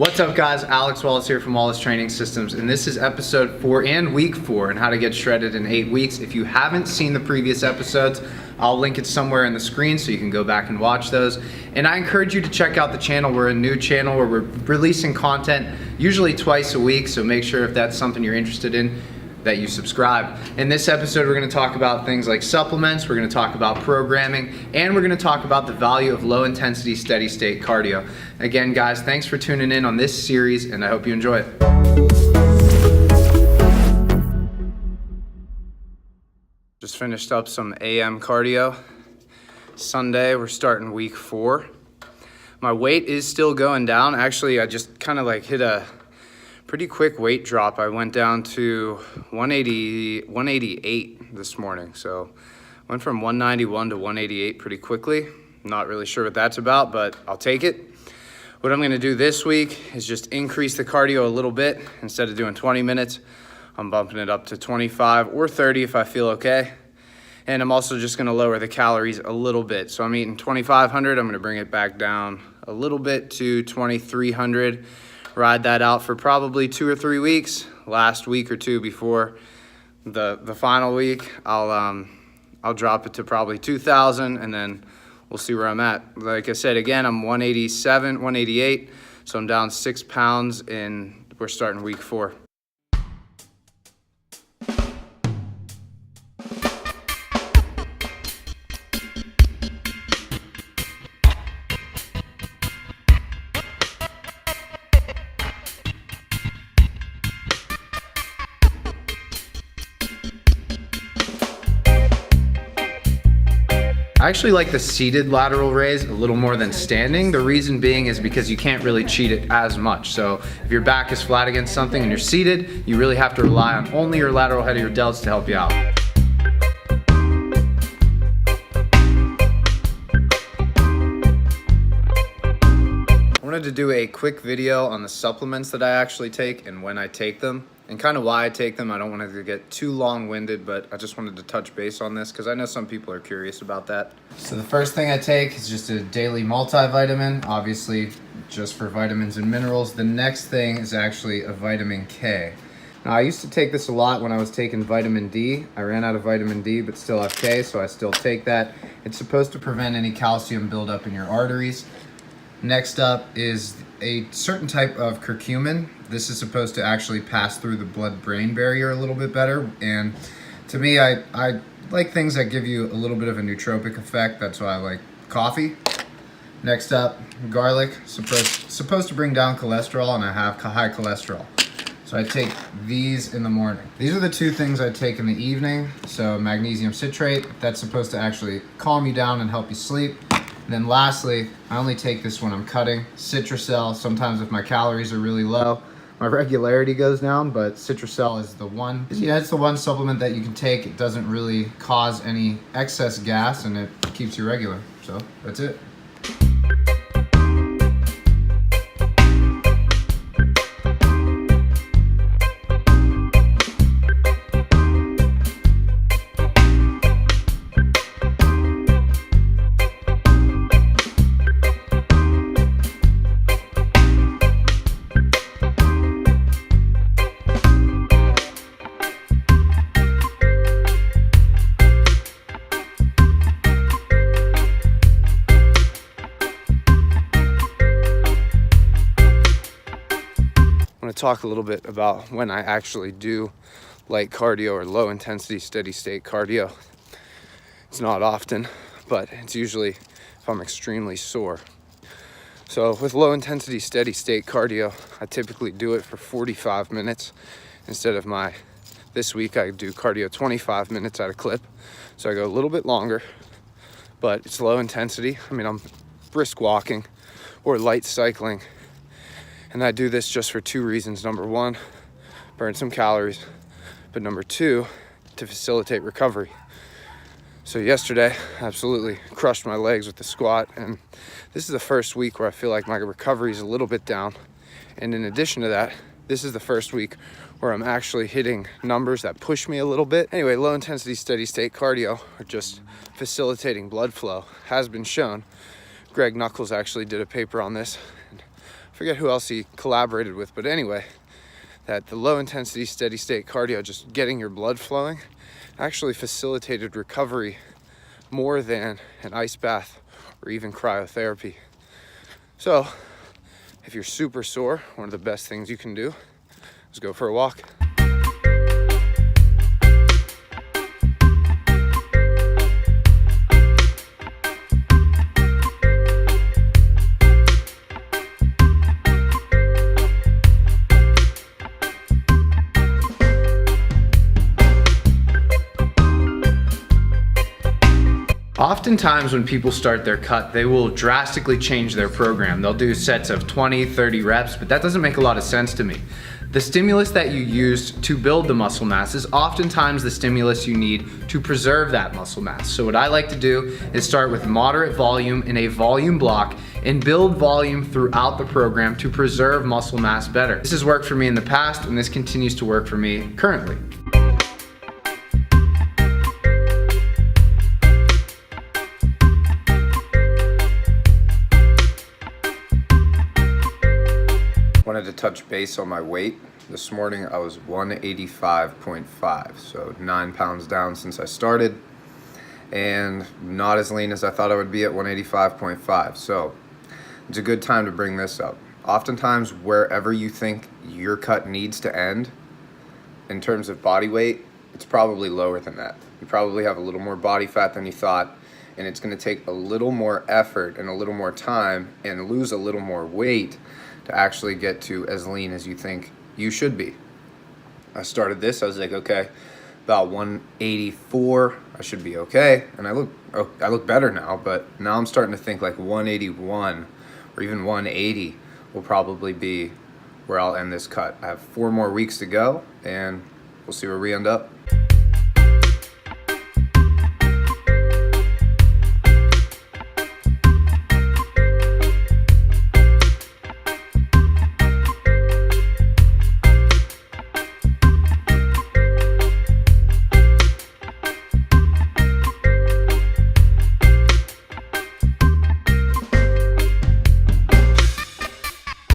What's up guys, Alex Wallace here from Wallace Training Systems, and this is episode 4 and week 4 and how to get shredded in 8 weeks. If you haven't seen the previous episodes, I'll link it somewhere in the screen so you can go back and watch those. And I encourage you to check out the channel. We're a new channel where we're releasing content usually twice a week, so make sure if that's something you're interested in that you subscribe. In this episode, we're gonna talk about things like supplements, we're gonna talk about programming, and we're gonna talk about the value of low intensity, steady state cardio. Again, guys, thanks for tuning in on this series, and I hope you enjoy it. Just finished up some AM cardio. Sunday, we're starting week 4. My weight is still going down. Actually, I just kind of like hit a pretty quick weight drop. I went down to 188 this morning. So went from 191 to 188 pretty quickly. Not really sure what that's about, but I'll take it. What I'm gonna do this week is just increase the cardio a little bit. Instead of doing 20 minutes, I'm bumping it up to 25 or 30 if I feel okay. And I'm also just gonna lower the calories a little bit. So I'm eating 2,500, I'm gonna bring it back down a little bit to 2,300. Ride that out for probably 2 or 3 weeks. Last week or 2 before the final week, I'll drop it to probably 2,000, and then we'll see where I'm at. Like I said, again, I'm 187, 188, so I'm down 6 pounds, and we're starting week 4. I actually like the seated lateral raise a little more than standing. The reason being is because you can't really cheat it as much. So if your back is flat against something and you're seated, you really have to rely on only your lateral head of your delts to help you out. I wanted to do a quick video on the supplements that I actually take and when I take them, and kind of why I take them. I don't want it to get too long-winded, but I just wanted to touch base on this because I know some people are curious about that. So the first thing I take is just a daily multivitamin, obviously just for vitamins and minerals. The next thing is actually a vitamin K. Now I used to take this a lot when I was taking vitamin D. I ran out of vitamin D but still have K, so I still take that. It's supposed to prevent any calcium buildup in your arteries. Next up is a certain type of curcumin. This is supposed to actually pass through the blood-brain barrier a little bit better. And to me, I like things that give you a little bit of a nootropic effect. That's why I like coffee. Next up, garlic, supposed to bring down cholesterol, and I have high cholesterol. So I take these in the morning. These are the 2 things I take in the evening. So magnesium citrate, that's supposed to actually calm you down and help you sleep. And then lastly, I only take this when I'm cutting. Citracel, sometimes if my calories are really low, my regularity goes down, but Citracel is the one. Yeah, it's the one supplement that you can take. It doesn't really cause any excess gas and it keeps you regular. So that's it. Talk a little bit about when I actually do light cardio or low intensity steady state cardio. It's not often, but it's usually if I'm extremely sore. So with low intensity steady state cardio, I typically do it for 45 minutes instead of this week I do cardio 25 minutes at a clip. So I go a little bit longer, but it's low intensity. I mean, I'm brisk walking or light cycling. And I do this just for 2 reasons. Number 1, burn some calories. But number 2, to facilitate recovery. So yesterday, absolutely crushed my legs with the squat. And this is the first week where I feel like my recovery is a little bit down. And in addition to that, this is the first week where I'm actually hitting numbers that push me a little bit. Anyway, low intensity steady state cardio, or just facilitating blood flow, has been shown. Greg Nuckols actually did a paper on this. forget who else he collaborated with, but anyway, that the low intensity steady state cardio, just getting your blood flowing, actually facilitated recovery more than an ice bath or even cryotherapy. So if you're super sore, one of the best things you can do is go for a walk. Oftentimes when people start their cut, they will drastically change their program. They'll do sets of 20, 30 reps, but that doesn't make a lot of sense to me. The stimulus that you use to build the muscle mass is oftentimes the stimulus you need to preserve that muscle mass. So what I like to do is start with moderate volume in a volume block and build volume throughout the program to preserve muscle mass better. This has worked for me in the past, and this continues to work for me currently. Wanted to touch base on my weight. This morning I was 185.5, so 9 pounds down since I started, and not as lean as I thought I would be at 185.5. So it's a good time to bring this up. Oftentimes, wherever you think your cut needs to end in terms of body weight, it's probably lower than that. You probably have a little more body fat than you thought, and it's going to take a little more effort and a little more time and lose a little more weight to actually get to as lean as you think you should be. I started this, I was like, okay, about 184, I should be okay. And I look better now, but now I'm starting to think like 181 or even 180 will probably be where I'll end this cut. I have 4 more weeks to go, and we'll see where we end up.